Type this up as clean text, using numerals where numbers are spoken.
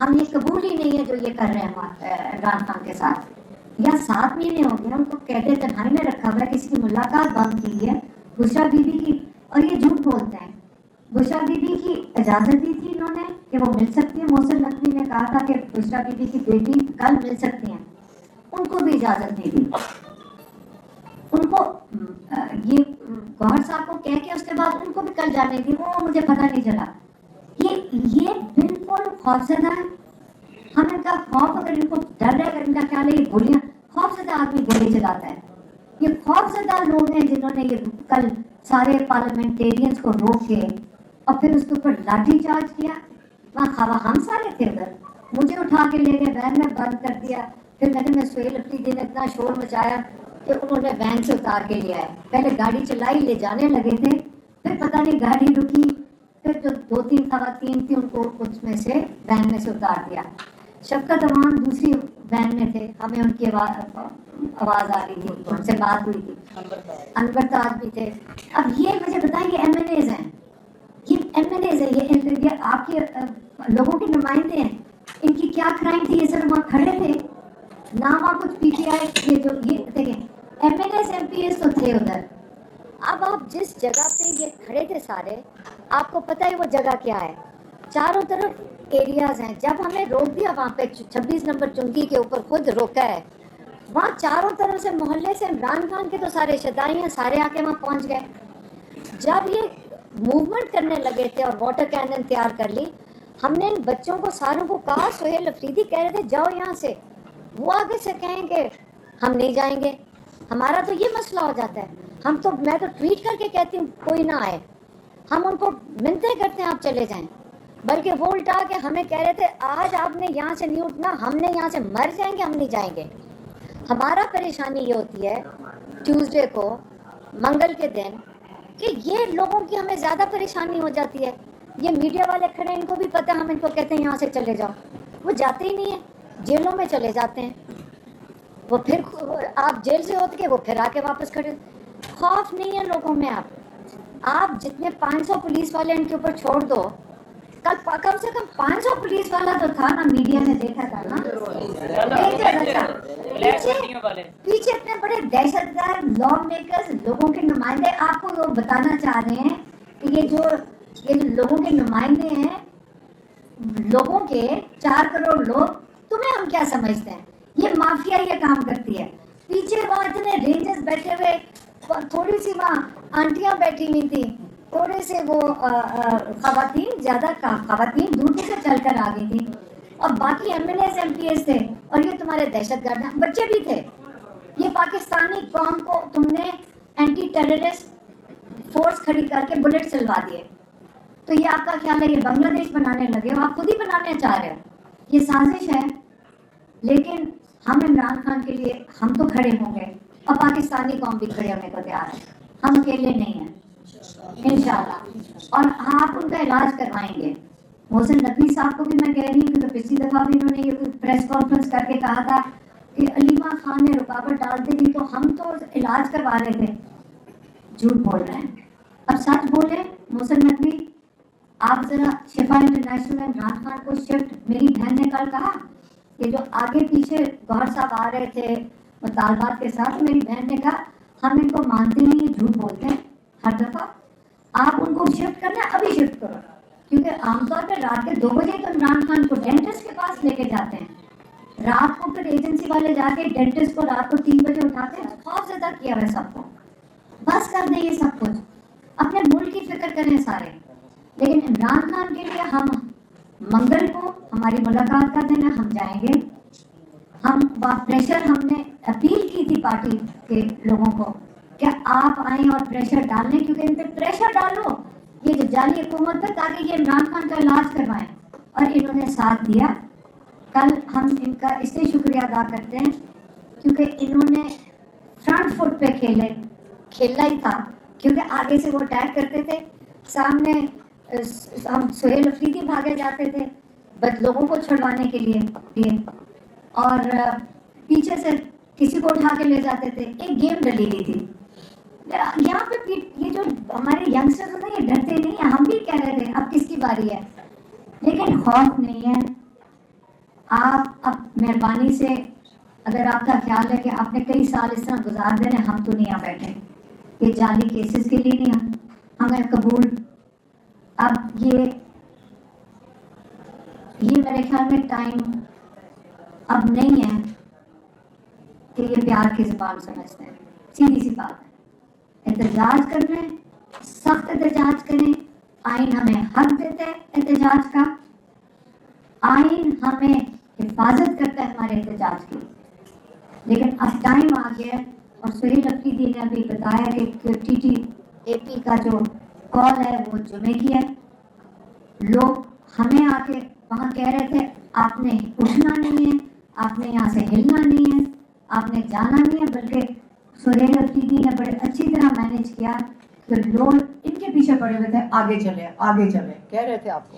ہم یہ قبول ہی نہیں ہے جو یہ کر رہے ہیں عمران خان کے ساتھ. یا 7 مہینے ہو گئے ان کو قید تنہائی میں رکھا ہوا ہے, کسی کی ملاقات بند کی ہے بشریٰ بی بی کی, اور یہ جھوٹ بولتے ہیں. بشریٰ بی بی کی اجازت دی تھی انہوں نے کہ وہ مل سکتی ہے, محسن نقوی نے کہا تھا کہ بشریٰ بی بی کی بیٹی کل مل سکتی ہیں, ان کو بھی اجازت نہیں دی. ان کو یہ گوہر صاحب کو کہہ کے اس کے بعد ان کو بھی کل جانے دی, وہ مجھے پتہ نہیں چلا. یہ بالکل خوفزدہ ہے. ہم ان کا خوف, اگر ان کو ڈر ہے, اگر ان کا خیال ہے یہ گولیاں, خوفزدہ آدمی گولی چلاتا ہے. یہ خوفزدہ لوگ ہیں جنہوں نے یہ کل سارے پارلیمنٹیرینز کو روک کے اور پھر اس کے اوپر لاٹھی چارج کیا. وہاں ہم سارے تھے ادھر, مجھے اٹھا کے لے گئے, وین میں بند کر دیا. پھر میں سہیل افریدی نے اتنا شور مچایا کہ انہوں نے وین سے اتار کے لیا ہے. پہلے گاڑی چلائی, لے جانے لگے تھے, پھر پتہ نہیں گاڑی رکی, پھر جو 2-3 خواتین تھیں ان کو اس میں سے وین میں سے اتار دیا. شفقت امان دوسری وین میں تھے, ہمیں ان کی آواز آ رہی تھی, ان سے بات ہوئی تھی. انور تاج بھی تھے. اب یہ مجھے بتائیں, یہ ایم این ایز ہیں, یہ آپ کے لوگوں کے نمائندے ہیں. ان کی کیا کرائم تھی؟ یہ سر وہاں کھڑے تھے, نہ وہاں کچھ پی ٹی آئی, یہ جو یہ دیکھیں M N As M P As تو تھے ادھر. اب آپ جس جگہ پہ یہ کھڑے تھے سارے, آپ کو پتہ ہے وہ جگہ کیا ہے؟ چاروں طرف ایریاز ہیں. جب ہمیں روک دیا وہاں پہ 26 نمبر چنکی کے اوپر خود روکا ہے, وہاں چاروں طرف سے محلے سے عمران خان کے تو سارے شدائی ہیں, سارے آ کے وہاں پہنچ گئے. جب یہ موومنٹ کرنے لگے تھے اور واٹر کینن تیار کر لی, ہم نے ان بچوں کو ساروں کو کہا, سہیل افریدی کہہ رہے تھے جاؤ یہاں سے, وہ آگے سے کہیں کہ ہم نہیں جائیں گے. ہمارا تو یہ مسئلہ ہو جاتا ہے. میں تو ٹویٹ کر کے کہتی ہوں کوئی نہ آئے, ہم ان کو منتیں کرتے ہیں آپ چلے جائیں, بلکہ وہ الٹا کے ہمیں کہہ رہے تھے آج آپ نے یہاں سے نہیں اٹھنا, ہم نے یہاں سے مر جائیں گے, ہم نہیں جائیں گے. ہمارا پریشانی یہ ہوتی ہے ٹیوزڈے کو, منگل کے دن, کہ یہ لوگوں کی ہمیں زیادہ پریشانی ہو جاتی ہے. یہ میڈیا والے کھڑے ہیں, ان کو بھی پتہ, ہم ان کو کہتے ہیں یہاں سے چلے جاؤ, وہ جاتے ہی نہیں ہیں, جیلوں میں چلے جاتے ہیں. وہ پھر آپ جیل سے ہوتے کہ وہ پھر آ کے واپس کھڑے. خوف نہیں ہے لوگوں میں. آپ جتنے 500 پولیس والے ان کے اوپر چھوڑ دو, کم سے کم 500 پولیس والا تو تھا نا, میڈیا میں دیکھا تھا نا, پیچھے اتنے بڑے دہشت گرد لا میکرز, لوگوں کے نمائندے. آپ کو لوگ بتانا چاہ رہے ہیں کہ یہ جو لوگوں کے نمائندے ہیں, لوگوں کے 4 کروڑ لوگ, تمہیں ہم کیا سمجھتے ہیں؟ یہ مافیا یہ کام کرتی ہے. پیچھے وہاں اتنے رینجرز بیٹھے ہوئے, تھوڑی سی وہاں آنٹیاں بیٹھی ہوئی تھی, تھوڑے سے وہ خواتین, زیادہ خواتین دور سے چل کر آ گئی تھی, اور باقی M N As M P As تھے, اور یہ تمہارے دہشت گرد ہیں, بچے بھی تھے. یہ پاکستانی قوم کو تم نے اینٹی ٹیررسٹ فورس کھڑی کر کے بلٹ چلوا دیے. تو یہ آپ کا خیال ہے یہ بنگلہ دیش بنانے لگے ہو؟ آپ خود ہی بنانے چاہ رہے ہو. یہ سازش ہے. لیکن ہم عمران خان کے لیے ہم تو کھڑے ہوں گے, اور پاکستانی قوم بھی کھڑے ہونے کو تیار ہے. ہم اکیلے نہیں ہیں انشاءاللہ, اور آپ ان کا علاج کروائیں گے. محسن نقوی صاحب کو بھی میں کہہ رہی ہوں کہ پچھلی دفعہ بھی انہوں نے یہ پریس کانفرنس کر کے کہا تھا کہ علیمہ خان نے رکاوٹ ڈال دی تھی, تو ہم تو علاج کروا رہے تھے. جھوٹ بول رہے ہیں. اب سچ بولے محسن نقوی, آپ ذرا شفا انٹرنیشنل میں عمران خان کو شفٹ, میری بہن نے کل کہا کہ جو آگے پیچھے گوہر صاحب آ رہے تھے مطالبات کے ساتھ, میری بہن نے کہا ہم ان کو مانتے نہیں, یہ جھوٹ بولتے ہیں ہر دفعہ, آپ ان کو شفٹ کرنا ہے ابھی شفٹ کرو. کیونکہ عام طور پہ رات کے 2 بجے تو عمران خان کو ڈینٹسٹ کے پاس لے کے جاتے ہیں, رات کو پھر ایجنسی والے جا کے ڈینٹسٹ کو رات کو 3 بجے اٹھاتے ہیں. خوف زدہ کیا ہوا ہے سب کو. بس کر دیں یہ سب کچھ, اپنے ملک کی فکر کریں سارے. لیکن عمران خان کے لیے ہم منگل کو ہماری ملاقات کا دن ہے, ہم جائیں گے. ہم پریشر, ہم نے اپیل کی تھی پارٹی کے لوگوں کو کہ آپ آئیں اور پریشر ڈالیں, کیونکہ ان پہ پریشر ڈالو یہ جو جعلی حکومت پہ, تاکہ یہ عمران خان کا علاج کروائیں. اور انہوں نے ساتھ دیا. کل ہم ان کا اس لیے شکریہ ادا کرتے ہیں کیونکہ انہوں نے فرنٹ فٹ پہ کھیلنا ہی تھا, کیونکہ آگے سے وہ اٹیک کرتے تھے, سامنے ہم سہیل افریدی بھاگے جاتے تھے بس لوگوں کو چھڑوانے کے لیے, اور پیچھے سے کسی کو اٹھا کے لے جاتے تھے. ایک گیم ڈلی ہوئی تھی یہاں پہ. یہ جو ہمارے ینگسٹر ہیں یہ ڈرتے نہیں ہیں, ہم بھی کہہ رہے تھے اب کس کی باری ہے, لیکن خوف نہیں ہے. آپ اب مہربانی سے اگر آپ کا خیال ہے کہ آپ نے کئی سال اس طرح گزار دینے، ہم تو نہیں یہاں بیٹھے کہ جعلی کیسز کے لیے نہیں، ہمیں قبول. اب یہ میرے خیال میں ٹائم اب نہیں ہے کہ یہ پیار کی زبان سمجھتے ہیں. سیدھی سی بات ہے، احتجاج کرنا ہے، سخت احتجاج کریں. آئین ہمیں حق دیتا ہے احتجاج کا، آئین ہمیں حفاظت کرتا ہے ہمارے احتجاج کی. لیکن اب ٹائم آ گیا ہے، اور سہیل افریدی نے ابھی بتایا کہ ٹی ٹی اے پی کا جو کال ہے وہ جمعے کی ہے. لوگ ہمیں آ کے وہاں کہہ رہے تھے آپ نے اٹھنا نہیں ہے، آپ نے یہاں سے ہلنا نہیں ہے، آپ نے جانا نہیں ہے. بلکہ سہیل افریدی نے بڑے اچھی طرح مینیج کیا کہ لوگ ان کے پیچھے پڑے ہوئے تھے، آگے چلے آگے چلے کہہ رہے تھے آپ کو.